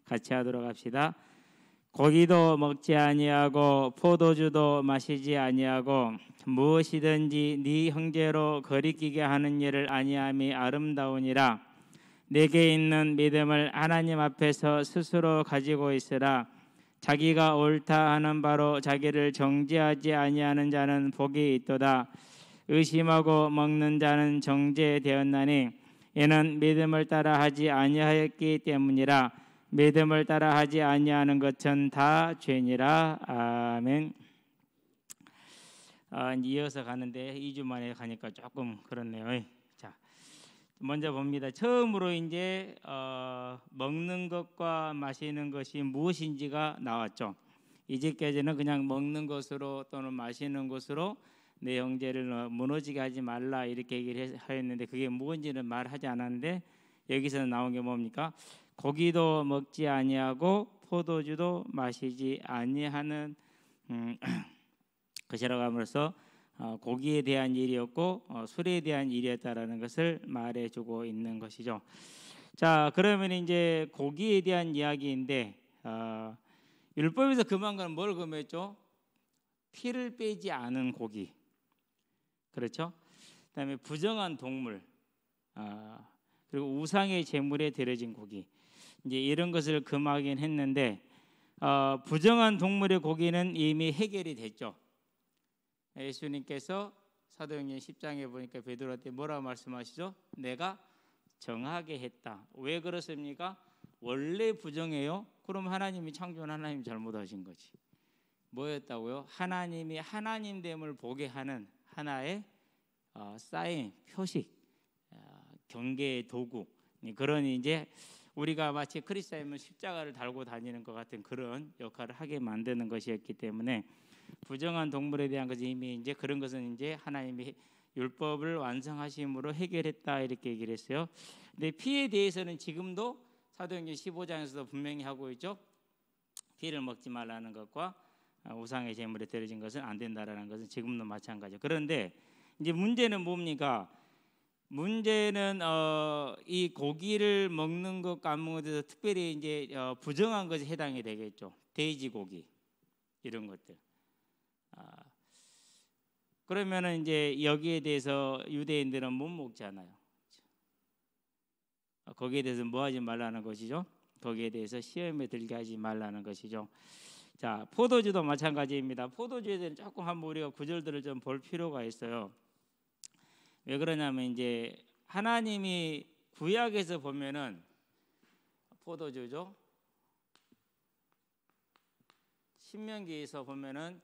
같이 하도록 합시다. 고기도 먹지 아니하고 포도주도 마시지 아니하고 무엇이든지 네 형제로 거리끼게 하는 일을 아니함이 아름다우니라. 내게 있는 믿음을 하나님 앞에서 스스로 가지고 있으라. 자기가 옳다 하는 바로 자기를 정죄하지 아니하는 자는 복이 있도다. 의심하고 먹는 자는 정죄되었나니 이는 믿음을 따라 하지 아니하였기 때문이라. 믿음을 따라 하지 아니하는 것은 다 죄니라. 아멘. 이제 이어서 가는데 2주 만에 가니까 조금 그렇네요. 자, 먼저 봅니다. 처음으로 이제 먹는 것과 마시는 것이 무엇인지가 나왔죠. 이제까지는 그냥 먹는 것으로 또는 마시는 것으로 내 형제를 무너지게 하지 말라 이렇게 얘기를 하였는데 그게 무엇인지는 말하지 않았는데 여기서 나온 게 뭡니까? 고기도 먹지 아니하고 포도주도 마시지 아니하는 것이라고 함으로써 고기에 대한 일이었고 술에 대한 일이었다라는 것을 말해주고 있는 것이죠. 자, 그러면 이제 고기에 대한 이야기인데 율법에서 금한 건 뭘 금했죠? 피를 빼지 않은 고기, 그렇죠? 그다음에 부정한 동물, 그리고 우상의 제물에 드려진 고기, 이제 이런 것을 금하긴 했는데 부정한 동물의 고기는 이미 해결이 됐죠. 예수님께서 사도행전 10장에 보니까 베드로한테 뭐라고 말씀하시죠? 내가 정하게 했다. 왜 그렇습니까? 원래 부정해요. 그럼 하나님이 창조한 하나님이 잘못하신 거지. 뭐였다고요? 하나님이 하나님됨을 보게 하는 하나의 사인, 표식, 경계의 도구, 그런 이제 우리가 마치 크리스찬이면 십자가를 달고 다니는 것 같은 그런 역할을 하게 만드는 것이었기 때문에 부정한 동물에 대한 것이 이미 이제 그런 것은 이제 하나님이 율법을 완성하심으로 해결했다 이렇게 얘기를 했어요. 근데 피에 대해서는 지금도 사도행전 15장에서도 분명히 하고 있죠. 피를 먹지 말라는 것과 우상의 제물에 드려진 것은 안 된다라는 것은 지금도 마찬가지죠. 그런데 이제 문제는 뭡니까? 문제는 이 고기를 먹는 것과 안 먹는 것에서 특별히 이제 부정한 것에 해당이 되겠죠. 돼지고기 이런 것들. 그러면은 이제 여기에 대해서 유대인들은 못 먹잖아요. 거기에 대해서 뭐 하지 말라는 것이죠. 거기에 대해서 시험에 들게 하지 말라는 것이죠. 자, 포도주도 마찬가지입니다. 포도주에 대해서 조금 한번 우리가 구절들을 좀 볼 필요가 있어요. 왜 그러냐면 이제 하나님이 구약에서 보면은 포도주죠. 신명기에서 보면은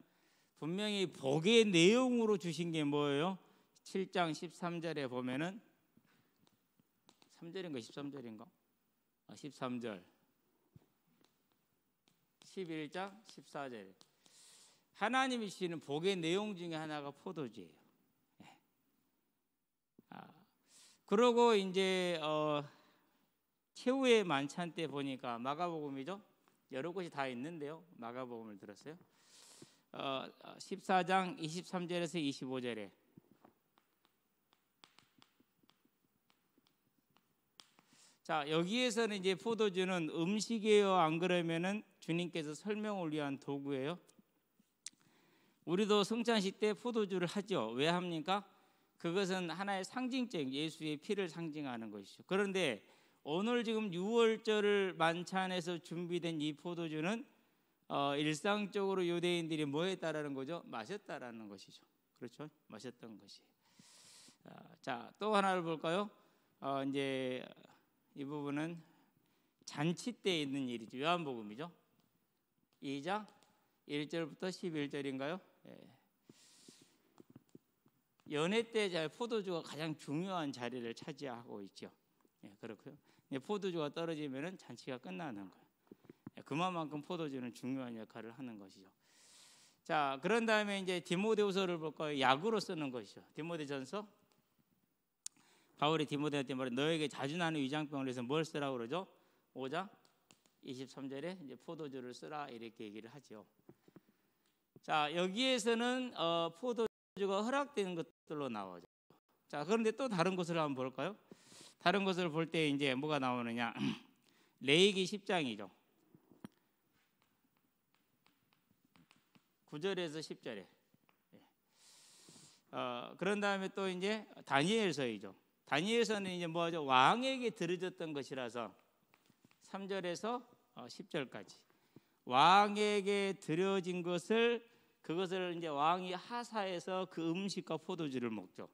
분명히 복의 내용으로 주신 게 뭐예요? 7장 13절에 보면은 3절인가 13절인가? 13절 11장 14절 하나님이 주시는 복의 내용 중에 하나가 포도주예요. 그러고 이제 최후의 만찬 때 보니까 마가복음이죠. 여러 곳이 다 있는데요. 마가복음을 들었어요. 14장 23절에서 25절에 자, 여기에서는 이제 포도주는 음식이에요, 안 그러면은 주님께서 설명을 위한 도구예요. 우리도 성찬식 때 포도주를 하죠. 왜 합니까? 그것은 하나의 상징적 예수의 피를 상징하는 것이죠. 그런데 오늘 지금 6월절 만찬에서 준비된 이 포도주는 일상적으로 유대인들이 뭐 했다라는 거죠? 마셨다라는 것이죠. 그렇죠? 마셨던 것이. 자, 또 하나를 볼까요? 이제 이 부분은 잔치 때 있는 일이죠. 요한복음이죠. 2장 1절부터 11절인가요? 연회 때 포도주가 가장 중요한 자리를 차지하고 있죠. 그렇고요. 포도주가 떨어지면은 잔치가 끝나는 거예요. 그만큼 포도주는 중요한 역할을 하는 것이죠. 자, 그런 다음에 이제 디모데후서를 볼까요? 약으로 쓰는 것이죠. 디모데전서 바울이 디모데한테 말해 너에게 자주 나는 위장병을 해서 뭘 쓰라고 그러죠? 5장 23절에 이제 포도주를 쓰라 이렇게 얘기를 하죠. 자, 여기에서는 포도주가 허락되는 것들로 나오죠. 자, 그런데 또 다른 것을 한번 볼까요? 다른 것을 볼 때 이제 뭐가 나오느냐? 레위기 10장이죠. 9절에서 10절에. 그런 다음에 또 이제 다니엘서이죠. 다니엘서는 이제 뭐죠? 왕에게 들어졌던 것이라서 3절에서 10절까지 왕에게 들어진 그것을 이제 왕이 하사해서 그 음식과 포도주를 먹죠.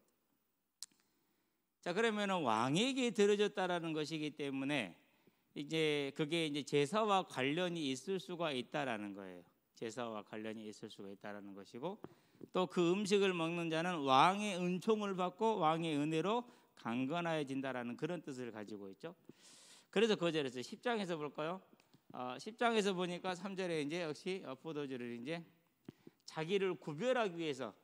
자, 그러면은 왕에게 들어졌다라는 것이기 때문에 이제 그게 이제 제사와 관련이 있을 수가 있다라는 거예요. 제사와 관련이 있을 수가 있다라는 것이고, 또 그 음식을 먹는 자는 왕의 은총을 받고 왕의 은혜로 강건하여진다라는 그런 뜻을 가지고 있죠. 그래서 그 절에서 10장에서 볼까요? 10장에서 보니까 3절에 이제 역시 포도주를 이제 자기를 구별하기 위해서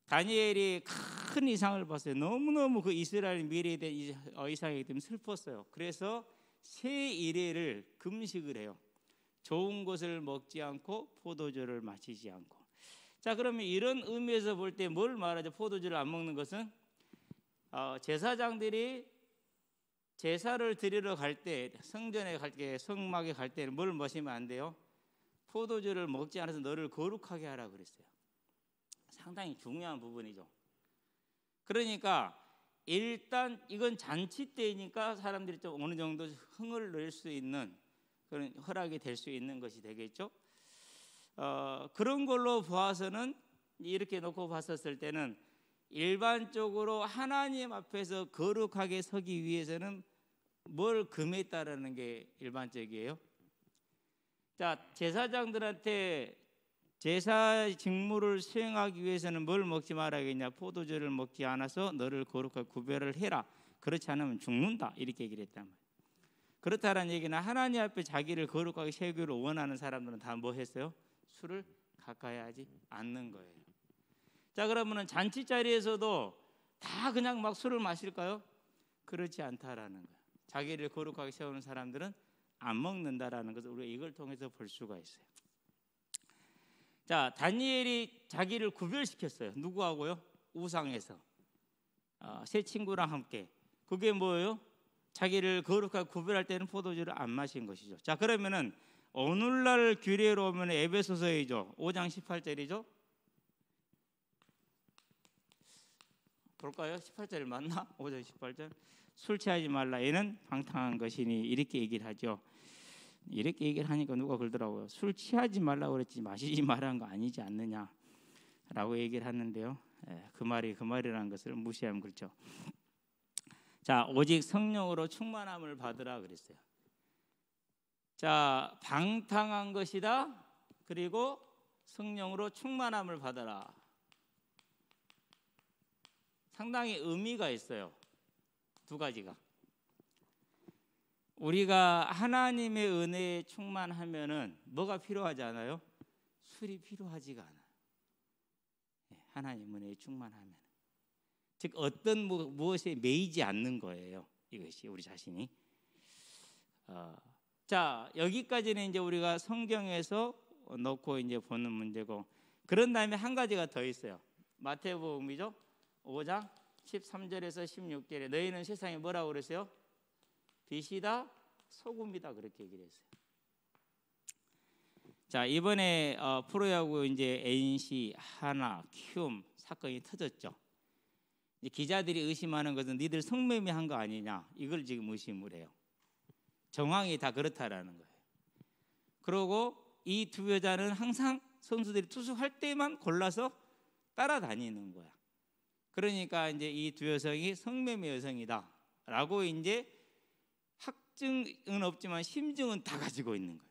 다니엘이 큰 이상을 봤어요. 너무너무 그 이스라엘 미래에 대한 이상이기 때문에 슬펐어요. 그래서 세 일회를 금식을 해요. 좋은 것을 먹지 않고 포도주를 마시지 않고. 자, 그러면 이런 의미에서 볼 때 뭘 말하죠? 포도주를 안 먹는 것은 제사장들이 제사를 드리러 갈 때, 성전에 갈 때, 성막에 갈 때는 뭘 마시면 안 돼요? 포도주를 먹지 않아서 너를 거룩하게 하라 그랬어요. 상당히 중요한 부분이죠. 그러니까 일단 이건 잔치 때이니까 사람들이 좀 어느 정도 흥을 낼 수 있는 그런 허락이 될 수 있는 것이 되겠죠. 그런 걸로 보아서는 이렇게 놓고 봤었을 때는 일반적으로 하나님 앞에서 거룩하게 서기 위해서는 뭘 금했다라는 게 일반적이에요. 자, 제사장들한테 제사 직무를 수행하기 위해서는 뭘 먹지 말아야겠냐? 포도주를 먹지 않아서 너를 거룩하게 구별을 해라. 그렇지 않으면 죽는다. 이렇게 얘기를 했단 말이에요. 그렇다는 얘기는 하나님 앞에 자기를 거룩하게 세우기를 원하는 사람들은 다 뭐 했어요? 술을 가까이 하지 않는 거예요. 자, 그러면은 잔치 자리에서도 다 그냥 막 술을 마실까요? 그렇지 않다라는 거예요. 자기를 거룩하게 세우는 사람들은 안 먹는다라는 것을 우리가 이걸 통해서 볼 수가 있어요. 자, 다니엘이 자기를 구별시켰어요. 누구하고요? 우상에서 세 친구랑 함께. 그게 뭐예요? 자기를 거룩하게 구별할 때는 포도주를 안 마신 것이죠. 자, 그러면은 오늘날 규례로 오면 에베소서이죠. 5장 18절이죠. 볼까요? 18절 맞나? 5장 18절. 술 취하지 말라. 얘는 방탕한 것이니 이렇게 얘기를 하죠. 이렇게 얘기를 하니까 누가 그러더라고요. 술 취하지 말라고 그랬지 마시지 말라는 거 아니지 않느냐라고 얘기를 하는데요. 그 말이라는 것을 무시하면 그렇죠. 자, 오직 성령으로 충만함을 받으라 그랬어요. 자, 방탕한 것이다. 그리고 성령으로 충만함을 받아라. 상당히 의미가 있어요. 두 가지가. 우리가 하나님의 은혜에 충만하면은 뭐가 필요하지 않아요? 술이 필요하지가 않아요. 하나님 은혜에 충만하면, 즉 어떤 무엇에 매이지 않는 거예요. 이것이 우리 자신이. 자, 여기까지는 이제 우리가 성경에서 놓고 이제 보는 문제고, 그런 다음에 한 가지가 더 있어요. 마태복음이죠. 5장 13절에서 16절에 너희는 세상에 뭐라고 그랬어요? 빛이다, 소금이다 그렇게 얘기를 했어요. 자, 이번에 프로야구 이제 NC, 하나, 키움 사건이 터졌죠. 이제 기자들이 의심하는 것은 니들 성매매한 거 아니냐, 이걸 지금 의심을 해요. 정황이 다 그렇다라는 거예요. 그리고 이 두 여자는 항상 선수들이 투수할 때만 골라서 따라다니는 거야. 그러니까 이제 이 두 여성이 성매매 여성이다라고 이제 확증은 없지만 심증은 다 가지고 있는 거예요.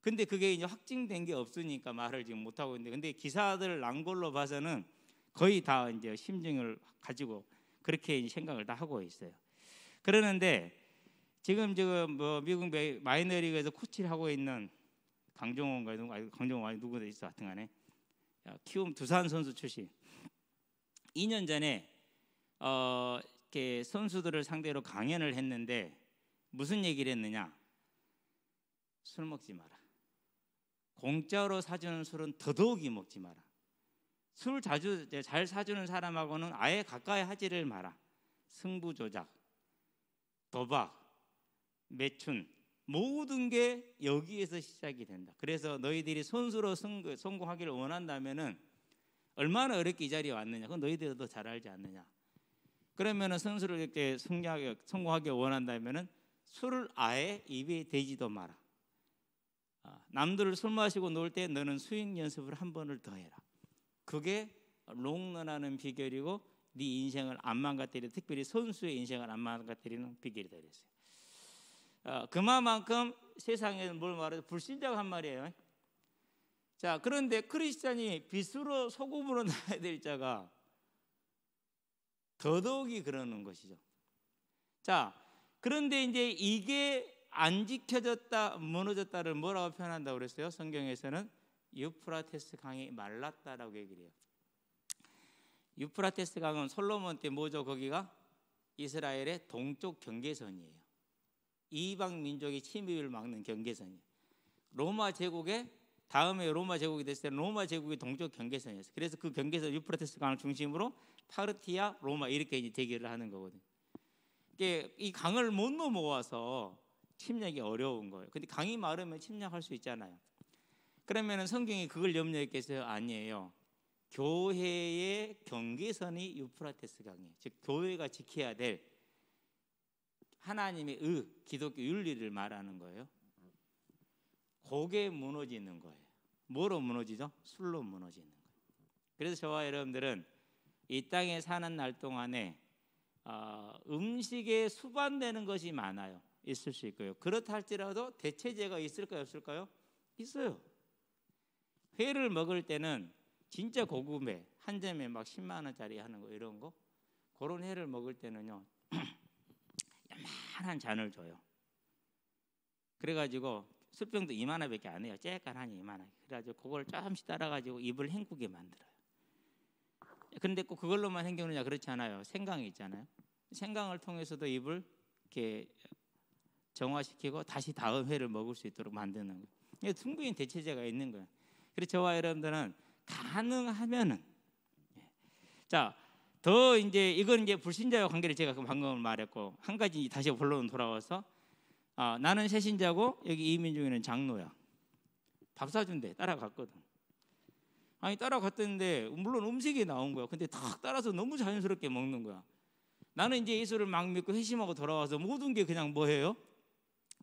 근데 그게 이제 확증된 게 없으니까 말을 지금 못 하고 있는데, 근데 기사들 난 걸로 봐서는 거의 다 이제 심증을 가지고 그렇게 생각을 다 하고 있어요. 그러는데 지금 뭐 미국 마이너리그에서 코치를 하고 있는 강정호인가 누구도 있어 하여튼간에 키움 두산 선수 출신. 2년 전에 이렇게 선수들을 상대로 강연을 했는데 무슨 얘기를 했느냐? 술 먹지 마라. 공짜로 사주는 술은 더더욱이 먹지 마라. 술 잘 사주는 사람하고는 아예 가까이 하지를 마라. 승부 조작, 도박, 매춘 모든 게 여기에서 시작이 된다. 그래서 너희들이 선수로 성공하기를 원한다면은 얼마나 어렵게 이 자리에 왔느냐. 그건 너희들도 잘 알지 않느냐. 그러면은 선수로 이렇게 성공하기 원한다면은 술을 아예 입에 대지도 마라. 남들을 술 마시고 놀 때 너는 스윙 연습을 한 번을 더 해라. 그게 롱런하는 비결이고 네 인생을 안 망가뜨리는, 특별히 선수의 인생을 안 망가뜨리는 비결이 되겠어요. 그만큼 세상에는 뭘 말해도 불신자가 한 말이에요. 자, 그런데 크리스찬이 빛으로 소금으로 나야 될 자가 더더욱이 그러는 것이죠. 자, 그런데 이제 이게 안 지켜졌다, 무너졌다를 뭐라고 표현한다고 그랬어요? 성경에서는 유프라테스 강이 말랐다라고 얘기를 해요. 유프라테스 강은 솔로몬 때 뭐죠? 거기가 이스라엘의 동쪽 경계선이에요. 이방 민족의 침입을 막는 경계선이에요. 로마 제국의 다음에 로마 제국이 됐을 때 로마 제국의 동쪽 경계선이었어요. 그래서 그 경계선 유프라테스 강을 중심으로 파르티아, 로마 이렇게 이제 대결을 하는 거거든요. 이 강을 못 넘어와서 침략이 어려운 거예요. 근데 강이 마르면 침략할 수 있잖아요. 그러면 성경이 그걸 염려했겠어요? 아니에요. 교회의 경계선이 유프라테스 강이에요. 즉 교회가 지켜야 될 하나님의 기독교 윤리를 말하는 거예요. 그게 무너지는 거예요. 뭐로 무너지죠? 술로 무너지는 거예요. 그래서 저와 여러분들은 이 땅에 사는 날 동안에 음식에 수반되는 것이 많아요. 있을 수 있고요. 그렇다 할지라도 대체제가 있을까요? 없을까요? 있어요. 회를 먹을 때는 진짜 고급 회, 한 점에 막 10만 원짜리 하는 거 이런 거, 그런 회를 먹을 때는요 요만한 잔을 줘요. 그래가지고 술병도 이만하밖에 안 해요. 쬐깐하니 이만하게. 그래가지고 그걸 조금씩 따라가지고 입을 헹구게 만들어요. 그런데 꼭 그걸로만 헹구느냐? 그렇지 않아요. 생강이 있잖아요. 생강을 통해서도 입을 이렇게 정화시키고 다시 다음 회를 먹을 수 있도록 만드는 거예요. 충분히 대체제가 있는 거예요. 그래서 저와 여러분들은 가능하면은, 자, 더 이제 이건 이제 불신자와 관계를 제가 방금 말했고, 한 가지 다시 본론 돌아와서 나는 새신자고 여기 이민중에는 장로야. 밥 사준대. 따라갔거든. 아니 따라갔는데 물론 음식이 나온 거야. 근데 딱 따라서 너무 자연스럽게 먹는 거야. 나는 이제 예수를 막 믿고 회심하고 돌아와서 모든 게 그냥 뭐예요?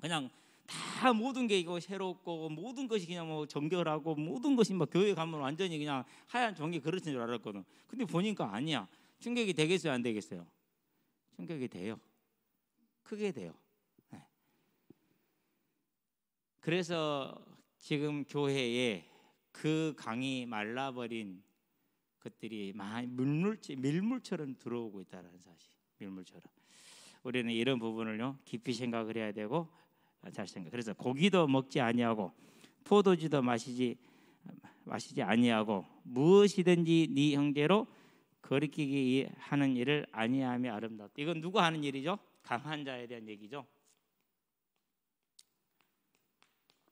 그냥 다 모든 게 이거 새롭고 모든 것이 그냥 뭐 정결하고 모든 것이 막 교회 가면 완전히 그냥 하얀 종이 그릇인 줄 알았거든. 근데 보니까 아니야. 충격이 되겠어요, 안 되겠어요? 충격이 돼요. 크게 돼요. 네. 그래서 지금 교회에 그 강이 말라버린 것들이 많이 밀물처럼 들어오고 있다는 사실. 밀물처럼. 우리는 이런 부분을요 깊이 생각을 해야 되고 잘 생각. 그래서 고기도 먹지 아니하고 포도주도 마시지 아니하고 무엇이든지 네 형제로 거리끼기 하는 일을 아니하며 아름답다. 이건 누가 하는 일이죠? 강한 자에 대한 얘기죠.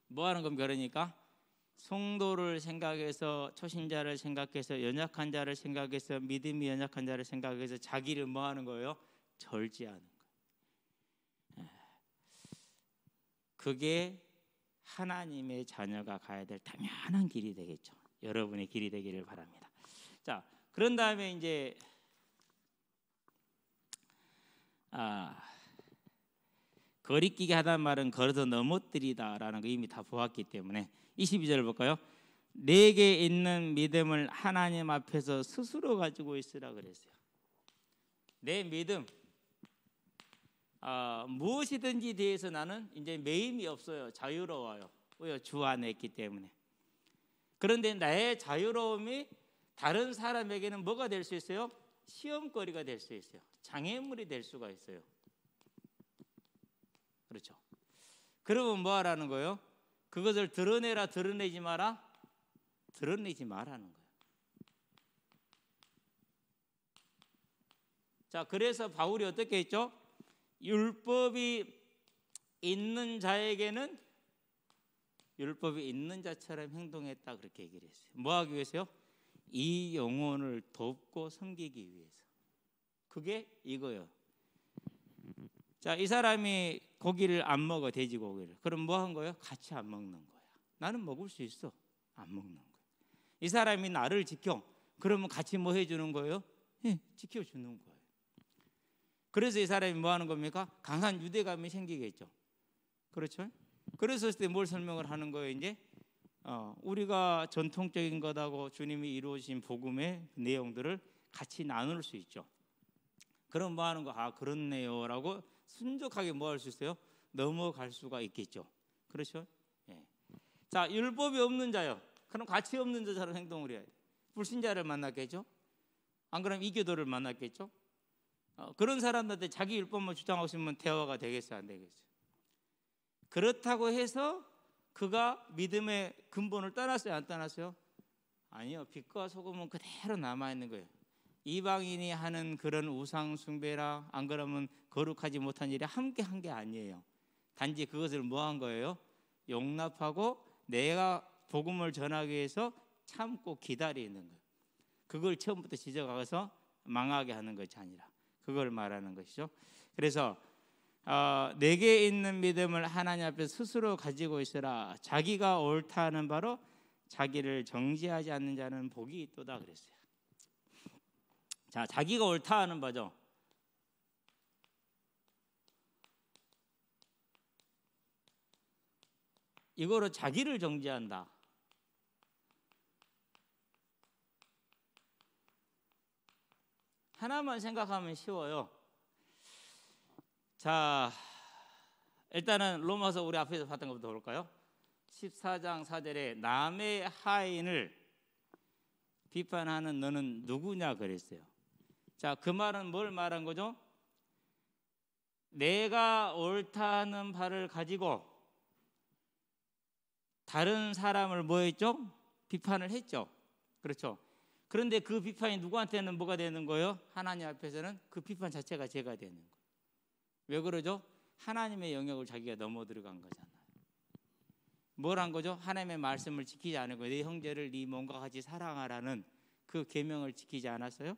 뭐 하는 겁니까? 그러니까 성도를 생각해서, 초신자를 생각해서, 연약한 자를 생각해서, 믿음이 연약한 자를 생각해서 자기를 뭐 하는 거예요? 절제하는 거예요. 그게 하나님의 자녀가 가야 될 당연한 길이 되겠죠. 여러분의 길이 되기를 바랍니다. 자, 그런 다음에 이제 거리끼게 하다는 말은 걸어서 넘어뜨리다라는 거 이미 다 보았기 때문에 22절 볼까요? 내게 있는 믿음을 하나님 앞에서 스스로 가지고 있으라 그랬어요. 내 믿음, 무엇이든지 대해서 나는 이제 매임이 없어요. 자유로워요. 왜요? 주 안에 있기 때문에. 그런데 나의 자유로움이 다른 사람에게는 뭐가 될 수 있어요? 시험거리가 될 수 있어요. 장애물이 될 수가 있어요. 그렇죠. 그러면 뭐 하라는 거예요? 그것을 드러내라, 드러내지 마라? 드러내지 마라는 거예요. 자, 그래서 바울이 어떻게 했죠? 율법이 있는 자에게는 율법이 있는 자처럼 행동했다, 그렇게 얘기를 했어요. 뭐 하기 위해서요? 이 영혼을 돕고 섬기기 위해서. 그게 이거예요. 자, 이 사람이 고기를 안 먹어, 돼지고기를. 그럼 뭐 한 거예요? 같이 안 먹는 거야. 나는 먹을 수 있어. 안 먹는 거야. 이 사람이 나를 지켜. 그러면 같이 뭐 해주는 거예요? 예, 지켜주는 거예요. 그래서 이 사람이 뭐 하는 겁니까? 강한 유대감이 생기겠죠. 그렇죠? 그래서 그때 뭘 설명을 하는 거예요? 이제 우리가 전통적인 것하고 주님이 이루어진 복음의 내용들을 같이 나눌 수 있죠. 그럼 뭐 하는 거? 아, 그렇네요 라고 순적하게 뭐 할 수 있어요? 넘어갈 수가 있겠죠. 그렇죠? 예. 자, 율법이 없는 자요. 그럼 가치 없는 자처럼 행동을 해야 돼. 불신자를 만났겠죠? 안 그러면 이교도를 만났겠죠? 그런 사람들한테 자기 율법만 주장하고 있으면 대화가 되겠어요? 안 되겠어요? 그렇다고 해서 그가 믿음의 근본을 떠났어요? 안 떠났어요? 아니요. 빛과 소금은 그대로 남아있는 거예요. 이방인이 하는 그런 우상 숭배라 안 그러면 거룩하지 못한 일에 함께 한 게 아니에요. 단지 그것을 뭐 한 거예요? 용납하고 내가 복음을 전하기 위해서 참고 기다리는 거예요. 그걸 처음부터 지적하고서 망하게 하는 것이 아니라 그걸 말하는 것이죠. 그래서 내게 있는 믿음을 하나님 앞에 스스로 가지고 있으라. 자기가 옳다 하는 바로 자기를 정죄하지 않는 자는 복이 있도다 그랬어요. 자, 자기가 옳다 하는 바죠. 이거로 자기를 정죄한다. 하나만 생각하면 쉬워요. 자, 일단은 로마서 우리 앞에서 봤던 것부터 볼까요? 14장 4절에 남의 하인을 비판하는 너는 누구냐 그랬어요. 자, 그 말은 뭘 말한 거죠? 내가 옳다는 바를 가지고 다른 사람을 뭐 했죠? 비판을 했죠. 그렇죠. 그런데 그 비판이 누구한테는 뭐가 되는 거예요? 하나님 앞에서는 그 비판 자체가 죄가 되는 거예요. 왜 그러죠? 하나님의 영역을 자기가 넘어 들어간 거잖아요. 뭘 한 거죠? 하나님의 말씀을 지키지 않은 거예요. 내 형제를 네 몸과 같이 사랑하라는 그 계명을 지키지 않았어요?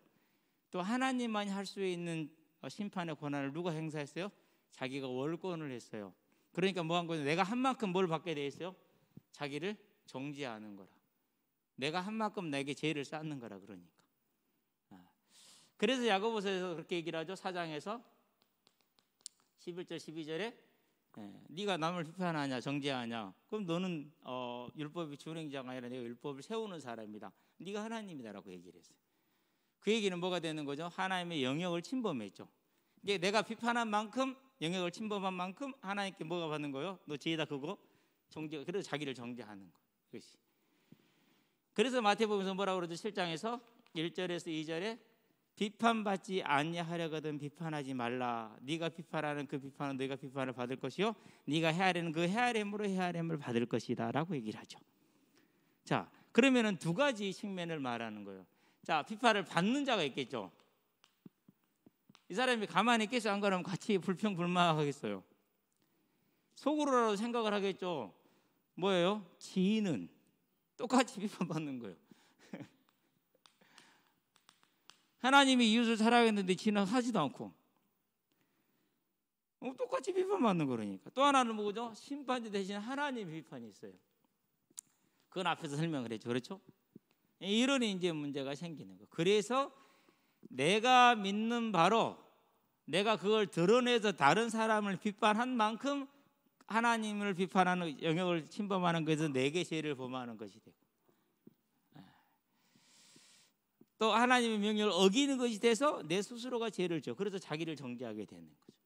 또 하나님만이 할 수 있는 심판의 권한을 누가 행사했어요? 자기가 월권을 했어요. 그러니까 뭐 한 거죠? 내가 한 만큼 뭘 받게 돼 있어요? 자기를 정죄하는 거라. 내가 한 만큼 내게 죄를 쌓는 거라. 그러니까. 그래서 야고보서에서 그렇게 얘기를 하죠. 4장에서 11절 12절에 네가 남을 비판하냐 정죄하냐 그럼 너는 율법의 준행자가 아니라 내가 율법을 세우는 사람이다. 네가 하나님이다라고 얘기를 했어요. 그 얘기는 뭐가 되는 거죠? 하나님의 영역을 침범했죠. 이제 내가 비판한 만큼 영역을 침범한 만큼 하나님께 뭐가 받는 거예요? 너 죄다 그거 정죄. 그래서 자기를 정죄하는 거. 그것이. 그래서 마태복음에서 뭐라고 그러죠? 7장에서 1절에서 2절에 비판받지 아니하려거든 비판하지 말라. 네가 비판하는 그 비판은 네가 비판을 받을 것이요 네가 헤아리는 그 헤아림으로 헤아림을 받을 것이다 라고 얘기를 하죠. 자, 그러면은 두 가지 측면을 말하는 거예요. 자, 비판을 받는 자가 있겠죠. 이 사람이 가만히 있겠어요? 안 그러면 같이 불평불만하겠어요? 속으로라도 생각을 하겠죠. 뭐예요? 지인은 똑같이 비판받는 거예요. 하나님이 이웃을 사랑했는데 지는 하지도 않고 똑같이 비판받는 거니까. 또 하나는 뭐죠? 심판자 대신 하나님의 비판이 있어요. 그건 앞에서 설명을 했죠. 그렇죠? 이런 이제 문제가 생기는 거. 그래서 내가 믿는 바로 내가 그걸 드러내서 다른 사람을 비판한 만큼 하나님을 비판하는 영역을 침범하는 것에서 내게 죄를 범하는 것이 되고 또 하나님의 명령을 어기는 것이 돼서 내 스스로가 죄를 져. 그래서 자기를 정죄하게 되는 거죠.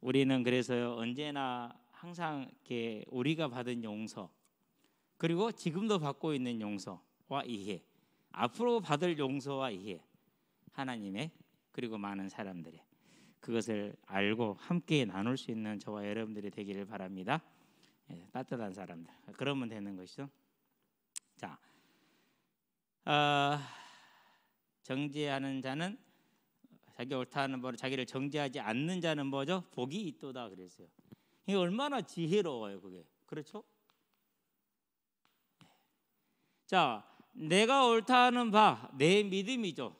우리는 그래서 언제나 항상 이렇게 우리가 받은 용서 그리고 지금도 받고 있는 용서와 이해 앞으로 받을 용서와 이해 하나님의 그리고 많은 사람들의 그것을 알고 함께 나눌 수 있는 저와 여러분들이 되기를 바랍니다. 따뜻한 사람들 그러면 되는 것이죠. 자, 정죄하는 자는 자기 옳다 하는 바로 자기를 정죄하지 않는 자는 뭐죠? 복이 있도다 그랬어요. 이게 얼마나 지혜로워요 그게. 그렇죠? 자, 내가 옳다 하는 바 내 믿음이죠.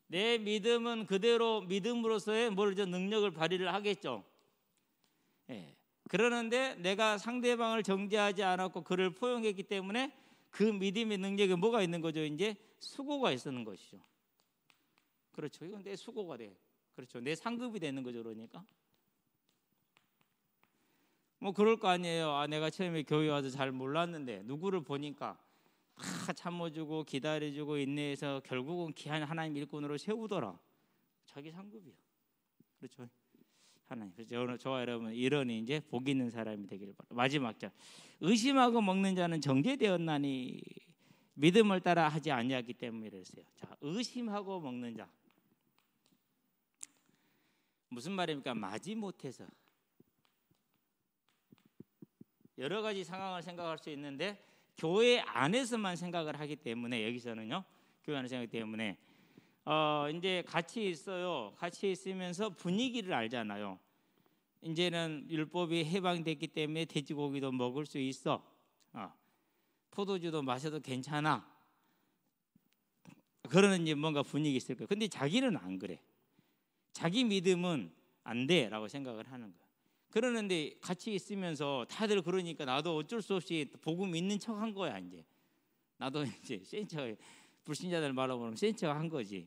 내 믿음은 그대로 믿음으로서의 능력을 발휘를 하겠죠. 예. 그러는데 내가 상대방을 정죄하지 않았고 그를 포용했기 때문에 그 믿음의 능력에 뭐가 있는 거죠? 이제 수고가 있는 것이죠. 그렇죠. 이건 내 수고가 돼. 그렇죠. 내 상급이 되는 거죠. 그러니까 뭐 그럴 거 아니에요. 아, 내가 처음에 교회 와서 잘 몰랐는데 누구를 보니까 다 참아주고 기다려주고 인내해서 결국은 귀한 하나님 일꾼으로 세우더라. 자기 상급이야. 그렇죠. 하나님. 그래서 저와 여러분 이런 이제 복 있는 사람이 되기를 바랍니다. 마지막 절. 의심하고 먹는 자는 정죄되었나니 믿음을 따라 하지 아니하기 때문에 그랬어요. 자, 의심하고 먹는 자. 무슨 말입니까? 마지못해서. 여러 가지 상황을 생각할 수 있는데 교회 안에서만 생각을 하기 때문에 여기서는요. 교회 안에서 생각하기 때문에 이제 같이 있어요. 같이 있으면서 분위기를 알잖아요. 이제는 율법이 해방됐기 때문에 돼지고기도 먹을 수 있어. 포도주도 마셔도 괜찮아. 그러는 이제 뭔가 분위기 있을 거예요. 근데 자기는 안 그래. 자기 믿음은 안 돼라고 생각을 하는 거예요. 그러는데 같이 있으면서 다들 그러니까 나도 어쩔 수 없이 복음 있는 척 한 거야. 이제 나도 이제 센 척, 불신자들 말하면 센 척 한 거지.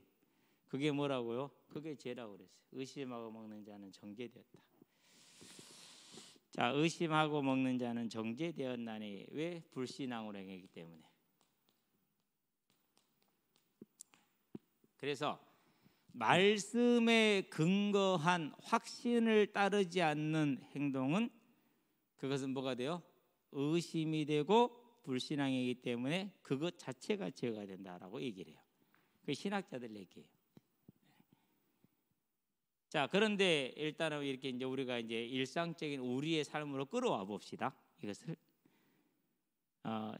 그게 뭐라고요? 그게 죄라고 그랬어요. 의심하고 먹는 자는 정죄되었다. 자, 의심하고 먹는 자는 정죄되었나니 왜? 불신앙으로 행하기 때문에. 그래서 말씀에 근거한 확신을 따르지 않는 행동은 그것은 뭐가 돼요? 의심이 되고 불신앙이기 때문에 그것 자체가 죄가 된다라고 얘기를 해요. 그 신학자들 얘기예요. 자, 그런데 일단은 이렇게 이제 우리가 이제 일상적인 우리의 삶으로 끌어와 봅시다. 이것을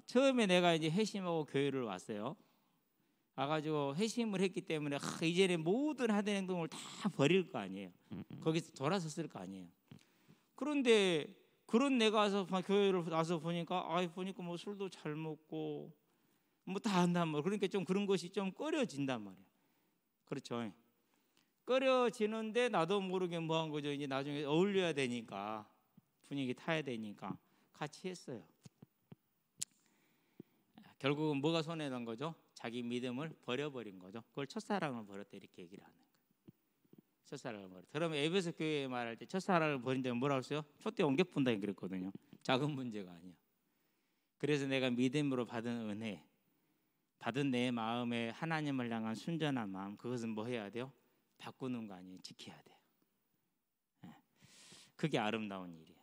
처음에 내가 이제 회심하고 교회를 왔어요. 와가지고 회심을 했기 때문에 이제는 모든 하던 행동을 다 버릴 거 아니에요. 거기서 돌아섰을 거 아니에요. 그런데 그런 내가 와서 교회를 와서 보니까 보니까 뭐 술도 잘 먹고 뭐 다 한단 말이에요. 그러니까 좀 그런 것이 좀 꺼려진단 말이에요. 그렇죠. 꺼려지는데 나도 모르게 뭐 한 거죠. 이제 나중에 어울려야 되니까 분위기 타야 되니까 같이 했어요. 결국은 뭐가 손해난 거죠? 자기 믿음을 버려버린 거죠. 그걸 첫사랑을 버렸다 이렇게 얘기를 하는 거예요. 첫사랑을 버렸다. 그러면 에베소 교회 말할 때 첫사랑을 버린 데는 뭐라고 했어요? 촛대 옮겨 푼다 그랬거든요. 작은 문제가 아니야. 그래서 내가 믿음으로 받은 은혜, 받은 내 마음에 하나님을 향한 순전한 마음, 그것은 뭐 해야 돼요? 바꾸는 거 아니에요. 지켜야 돼요. 그게 아름다운 일이에요.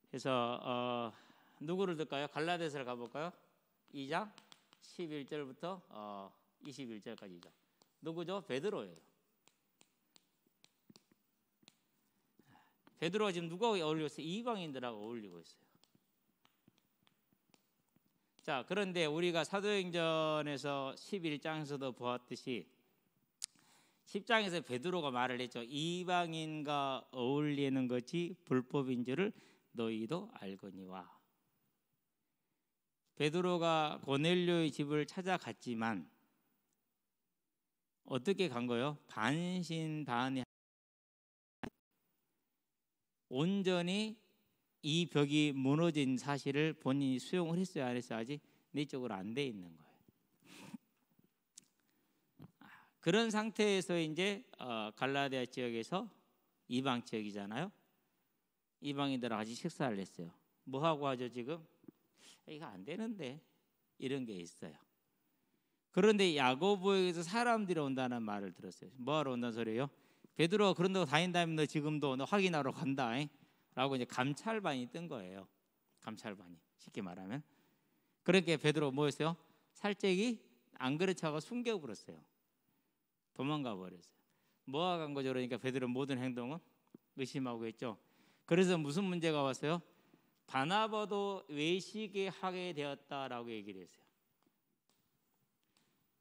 그래서 누구를 들까요? 갈라디아서를 가볼까요? 2장 11절부터 21절까지죠. 누구죠? 베드로예요. 베드로가 지금 누가 어울리고 있어요? 이방인들하고 어울리고 있어요. 자, 그런데 우리가 사도행전에서 11장에서도 보았듯이 10장에서 베드로가 말을 했죠. 이방인과 어울리는 것이 불법인 줄을 너희도 알거니와. 베드로가 고넬료의 집을 찾아갔지만 어떻게 간 거예요? 반신반의 온전히 이 벽이 무너진 사실을 본인이 수용을 했어야 안 했어야 아직 내적으로 안 돼 있는 거예요. 그런 상태에서 이제 갈라디아 지역에서 이방 지역이잖아요. 이방인들하고 같이 식사를 했어요. 뭐 하고 하죠 지금? 이거 안 되는데 이런 게 있어요. 그런데 야고보에게서 사람들이 온다는 말을 들었어요. 뭐하러 온다는 소리예요? 베드로가 그런다고 다닌다면 너 지금도 너 확인하러 간다 라고 이제 감찰반이 뜬 거예요. 감찰반이 쉽게 말하면. 그러니까 베드로가 뭐였어요? 살짝이 안 그렇지 하고 숨겨버렸어요. 도망가 버렸어요. 뭐하고 간 거죠? 그러니까 베드로 모든 행동은 의심하고 했죠. 그래서 무슨 문제가 왔어요? 바나바도 외식에 하게 되었다라고 얘기를 했어요.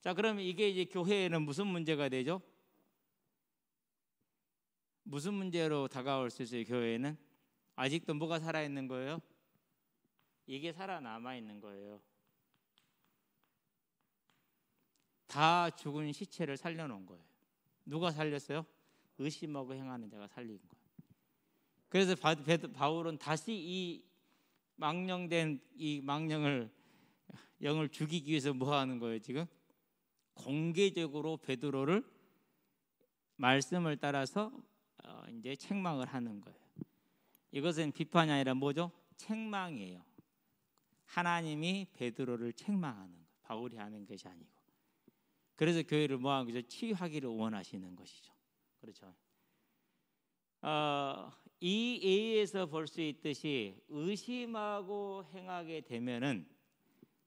자, 그러면 이게 이제 교회에는 무슨 문제가 되죠? 무슨 문제로 다가올 수 있어요? 교회에는 아직도 뭐가 살아 있는 거예요? 이게 살아남아 있는 거예요. 다 죽은 시체를 살려놓은 거예요. 누가 살렸어요? 의심하고 행하는 자가 살린 거예요. 그래서 바울은 다시 이 망령된 이 영을 죽이기 위해서 뭐 하는 거예요? 지금 공개적으로 베드로를 말씀을 따라서 이제 책망을 하는 거예요. 이것은 비판이 아니라 뭐죠? 책망이에요. 하나님이 베드로를 책망하는 거예요. 바울이 하는 것이 아니고. 그래서 교회를 뭐 하는 거죠? 치유하기를 원하시는 것이죠. 그렇죠. 이 예에서 볼 수 있듯이 의심하고 행하게 되면은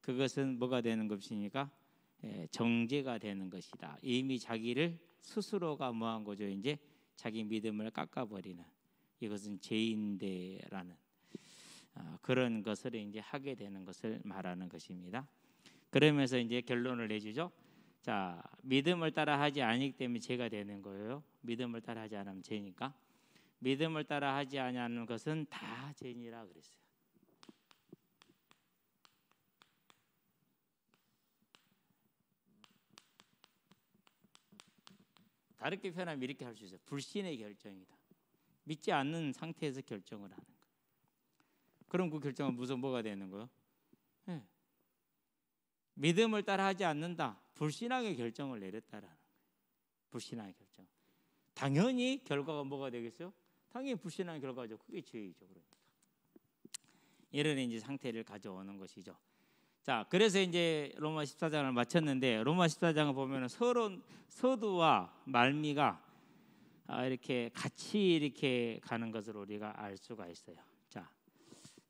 그것은 뭐가 되는 것입니까? 정죄가 되는 것이다. 이미 자기를 스스로가 뭐한 거죠? 이제 자기 믿음을 깎아버리는, 이것은 죄인대라는 그런 것을 이제 하게 되는 것을 말하는 것입니다. 그러면서 이제 결론을 내주죠. 자, 믿음을 따라 하지 않기 때문에 죄가 되는 거예요. 믿음을 따라 하지 않으면 죄니까. 믿음을 따라 하지 않는 것은 다 죄니라 그랬어요. 다르게 표현하면 이렇게 할 수 있어요. 불신의 결정이다. 믿지 않는 상태에서 결정을 하는 거예요. 그럼 그 결정은 무슨 뭐가 되는 거예요? 네. 믿음을 따라 하지 않는다. 불신앙의 결정을 내렸다라는 거예요. 불신앙의 결정. 당연히 결과가 뭐가 되겠어요? 당연히 불신앙의 결과죠. 그게 죄이죠. 그러니까. 이런 이제 상태를 가져오는 것이죠. 자, 그래서 이제 로마 14장을 마쳤는데, 로마 14장을 보면은 서두와 말미가 이렇게 같이 이렇게 가는 것을 우리가 알 수가 있어요. 자,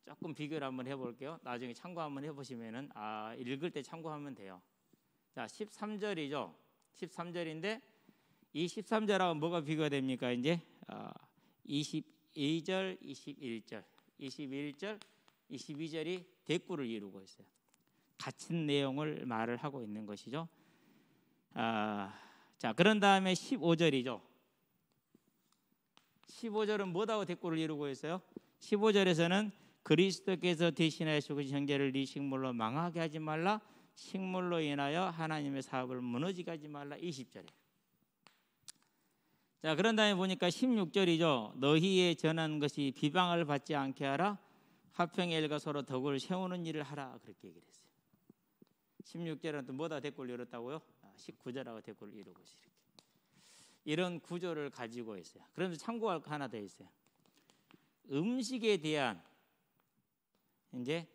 조금 비교를 한번 해볼게요. 나중에 참고 한번 해보시면은 읽을 때 참고하면 돼요. 자, 13절이죠. 13절인데 이 13절하고 뭐가 비교가 됩니까? 이제 22절, 21절, 21절, 22절이 대꾸를 이루고 있어요. 같은 내용을 말을 하고 있는 것이죠. 자, 그런 다음에 15절이죠. 15절은 뭐다고 대꾸를 이루고 있어요? 15절에서는 그리스도께서 대신하여 죽으신 형제를 네 식물로 망하게 하지 말라, 식물로 인하여 하나님의 사업을 무너지게 하지 말라. 20절에. 자, 그런 다음에 보니까 16절이죠. 너희의 전한 것이 비방을 받지 않게 하라, 화평의 일과 서로 덕을 세우는 일을 하라. 그렇게 얘기를 했어요. 16절은 또 뭐다 대꾸를 이뤘다고요? 19절하고 대꾸를 이루고 있어요. 이런 구조를 가지고 있어요. 그러면서 참고할 거 하나 더 있어요. 음식에 대한 이제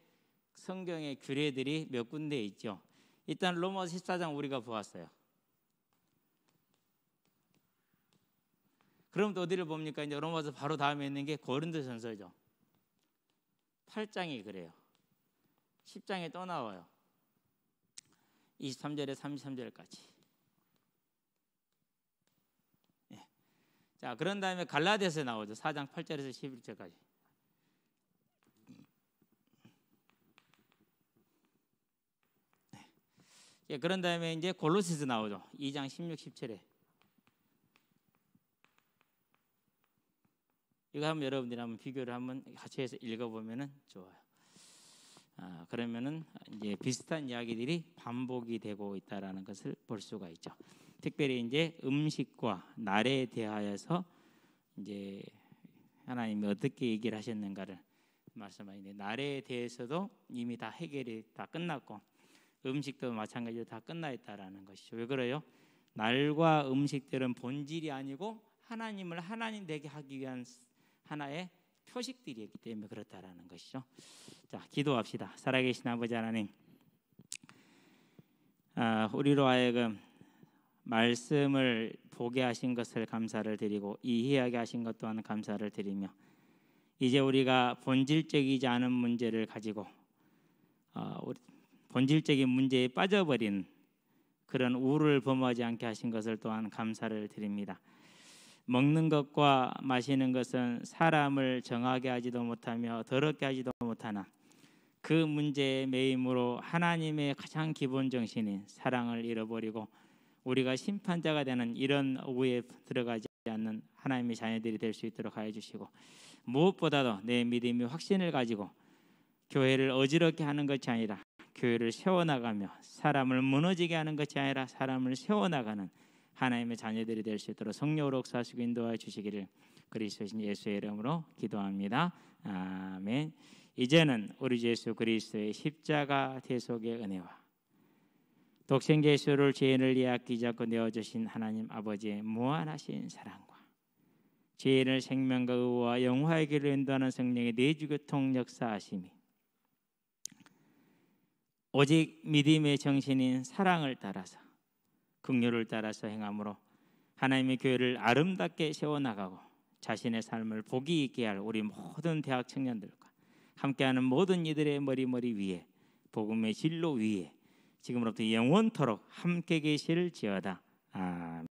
성경의 규례들이 몇 군데 있죠. 일단 로마서 14장 우리가 보았어요. 그럼 또 어디를 봅니까? 이제 로마서 바로 다음에 있는 게 고린도전서죠. 8장이 그래요. 10장에 또 나와요. 23절에 33절까지. 네. 자, 그런 다음에 갈라디아서에 나오죠. 4장 8절에서 11절까지. 네. 예, 그런 다음에 이제 골로새서 나오죠. 2장 16, 17에. 이거 한번 여러분들이 한번 비교를 한번 같이 해서 읽어보면은 좋아요. 그러면은 이제 비슷한 이야기들이 반복이 되고 있다라는 것을 볼 수가 있죠. 특별히 이제 음식과 날에 대하여서 이제 하나님이 어떻게 얘기를 하셨는가를 말씀하는데, 날에 대해서도 이미 다 해결이 다 끝났고 음식도 마찬가지로 다 끝나 있다라는 것이죠. 왜 그래요? 날과 음식들은 본질이 아니고 하나님을 하나님 되게 하기 위한 하나의 표식들이었기 때문에 그렇다라는 것이죠. 자, 기도합시다. 살아계신 아버지 하나님, 우리로 하여금 말씀을 보게 하신 것을 감사를 드리고 이해하게 하신 것 또한 감사를 드리며, 이제 우리가 본질적이지 않은 문제를 가지고 본질적인 문제에 빠져버린 그런 우를 범하지 않게 하신 것을 또한 감사를 드립니다. 먹는 것과 마시는 것은 사람을 정하게 하지도 못하며 더럽게 하지도 못하나 그 문제의 매임으로 하나님의 가장 기본 정신인 사랑을 잃어버리고 우리가 심판자가 되는 이런 오후에 들어가지 않는 하나님의 자녀들이 될 수 있도록 하여 주시고, 무엇보다도 내 믿음이 확신을 가지고 교회를 어지럽게 하는 것이 아니라 교회를 세워나가며 사람을 무너지게 하는 것이 아니라 사람을 세워나가는 하나님의 자녀들이 될 수 있도록 성령으로 역사하시고 인도하여 주시기를 그리스도신 예수의 이름으로 기도합니다. 아멘. 이제는 우리 주 예수 그리스도의 십자가 대속의 은혜와 독생자 예수를 죄인을 위해 아끼자고 내어주신 하나님 아버지의 무한하신 사랑과 죄인을 생명과 의와 영화의 길로 인도하는 성령의 내주교통 역사하심이 오직 믿음의 정신인 사랑을 따라서 긍휼을 따라서 행함으로 하나님의 교회를 아름답게 세워나가고 자신의 삶을 복이 있게 할 우리 모든 대학 청년들과 함께하는 모든 이들의 머리 위에 복음의 진로 위에 지금으로부터 영원토록 함께 계실지어다. 아멘.